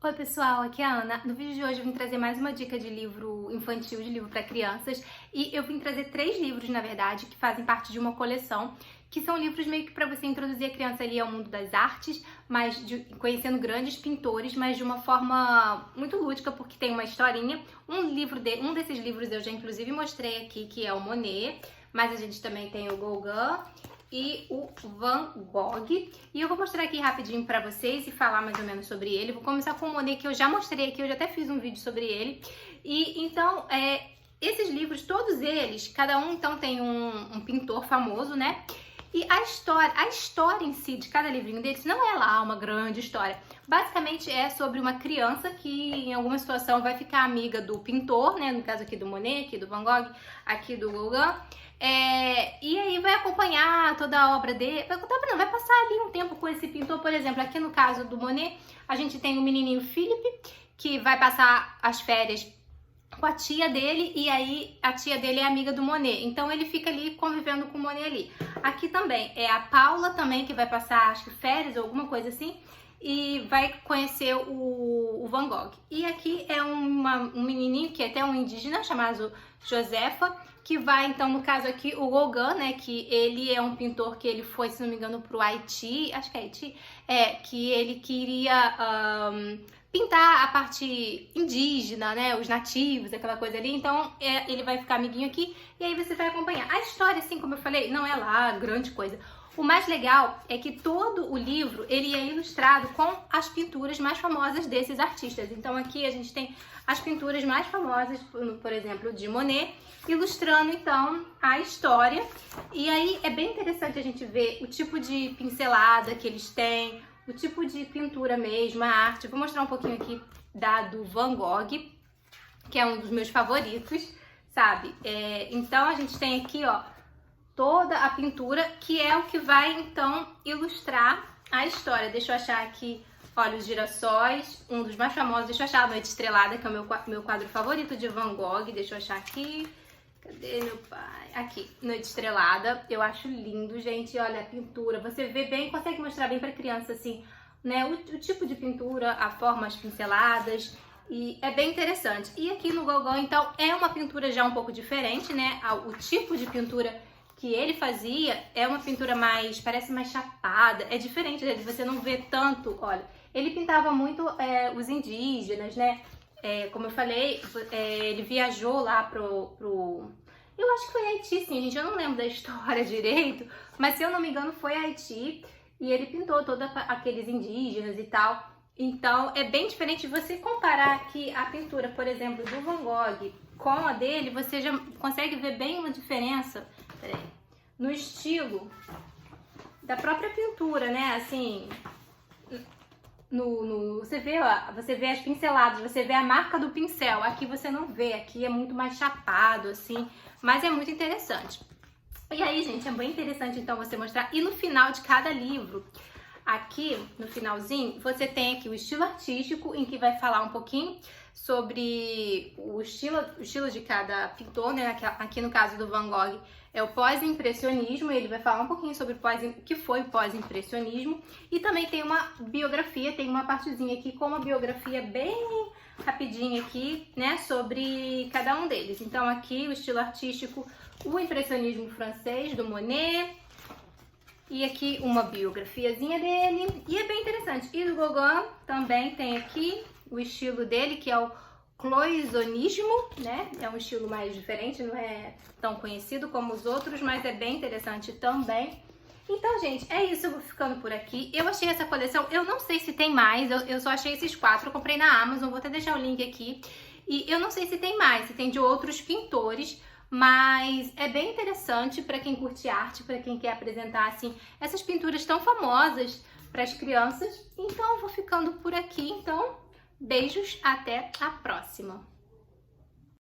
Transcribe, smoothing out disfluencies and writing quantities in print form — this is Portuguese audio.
Oi pessoal, aqui é a Ana. No vídeo de hoje eu vim trazer mais uma dica de livro infantil, de livro para crianças, e eu vim trazer 3 livros, na verdade, que fazem parte de uma coleção, que são livros meio que para você introduzir a criança ali ao mundo das artes, conhecendo grandes pintores, mas de uma forma muito lúdica, porque tem uma historinha. Um desses livros eu já inclusive mostrei aqui, que é o Monet, mas a gente também tem o Gauguin e o Van Gogh. E eu vou mostrar aqui rapidinho pra vocês e falar mais ou menos sobre ele. Vou começar com o Monet, que eu já mostrei aqui, eu já até fiz um vídeo sobre ele. E então, esses livros, todos eles, cada um então tem um pintor famoso, né? E a história em si de cada livrinho deles não é lá uma grande história. Basicamente é sobre uma criança que em alguma situação vai ficar amiga do pintor, né? No caso aqui do Monet, aqui do Van Gogh, aqui do Gauguin. E aí vai acompanhar toda a obra dele, vai passar ali um tempo com esse pintor. Por exemplo, aqui no caso do Monet, a gente tem o menininho Philippe, que vai passar as férias com a tia dele, e aí a tia dele é amiga do Monet, então ele fica ali convivendo com o Monet ali. Aqui também é a Paula também, que vai passar, acho que férias ou alguma coisa assim, e vai conhecer o Van Gogh. E aqui é um menininho que é até um indígena chamado Josefa, que vai, então, no caso aqui, o Gauguin, né, que ele é um pintor que ele foi, se não me engano, pro Haiti, acho que é Haiti, que ele queria pintar a parte indígena, né, os nativos, aquela coisa ali, então ele vai ficar amiguinho aqui, e aí você vai acompanhar. A história, assim, como eu falei, não é lá grande coisa. O mais legal é que todo o livro, ele é ilustrado com as pinturas mais famosas desses artistas. Então aqui a gente tem as pinturas mais famosas, por exemplo, de Monet, ilustrando então a história. E aí é bem interessante a gente ver o tipo de pincelada que eles têm, o tipo de pintura mesmo, a arte. Vou mostrar um pouquinho aqui do Van Gogh, que é um dos meus favoritos, sabe? Então a gente tem aqui, ó, toda a pintura, que é o que vai então ilustrar a história. Deixa eu achar aqui, olha, os girassóis, um dos mais famosos. Deixa eu achar a Noite Estrelada, que é o meu quadro favorito de Van Gogh. Deixa eu achar aqui. Cadê meu pai? Aqui, Noite Estrelada. Eu acho lindo, gente. Olha a pintura. Você vê bem, consegue mostrar bem pra criança, assim, né? O tipo de pintura, a forma, as pinceladas. E é bem interessante. E aqui no Gauguin, então, é uma pintura já um pouco diferente, né? O tipo de pintura que ele fazia é uma pintura mais, parece mais chapada, é diferente, você não vê tanto, olha, ele pintava muito os indígenas, né, como eu falei, ele viajou lá eu acho que foi Haiti, sim, gente, eu não lembro da história direito, mas se eu não me engano foi Haiti, e ele pintou todos aqueles indígenas e tal. Então é bem diferente. Você comparar aqui a pintura, por exemplo, do Van Gogh com a dele, você já consegue ver bem uma diferença, no estilo da própria pintura, né? Assim, você vê as pinceladas, você vê a marca do pincel. Aqui você não vê, aqui é muito mais chapado, assim, mas é muito interessante. E aí, gente, é bem interessante então você mostrar. E no final de cada livro, aqui no finalzinho, você tem aqui o estilo artístico, em que vai falar um pouquinho sobre o estilo de cada pintor, né? Aqui no caso do Van Gogh é o pós-impressionismo, ele vai falar um pouquinho sobre o que foi o pós-impressionismo, e também tem uma biografia, tem uma partezinha aqui com uma biografia bem rapidinha aqui, né, sobre cada um deles. Então aqui o estilo artístico, o impressionismo francês do Monet, e aqui uma biografiazinha dele, e é bem interessante. E do Gauguin também tem aqui o estilo dele, que é o cloisonnismo, né? É um estilo mais diferente, não é tão conhecido como os outros, mas é bem interessante também. Então, gente, é isso, eu vou ficando por aqui. Eu achei essa coleção, eu não sei se tem mais, eu só achei esses 4, eu comprei na Amazon, vou até deixar o link aqui. E eu não sei se tem mais, se tem de outros pintores, mas é bem interessante para quem curte arte, para quem quer apresentar, assim, essas pinturas tão famosas para as crianças. Então, eu vou ficando por aqui, então, beijos, até a próxima!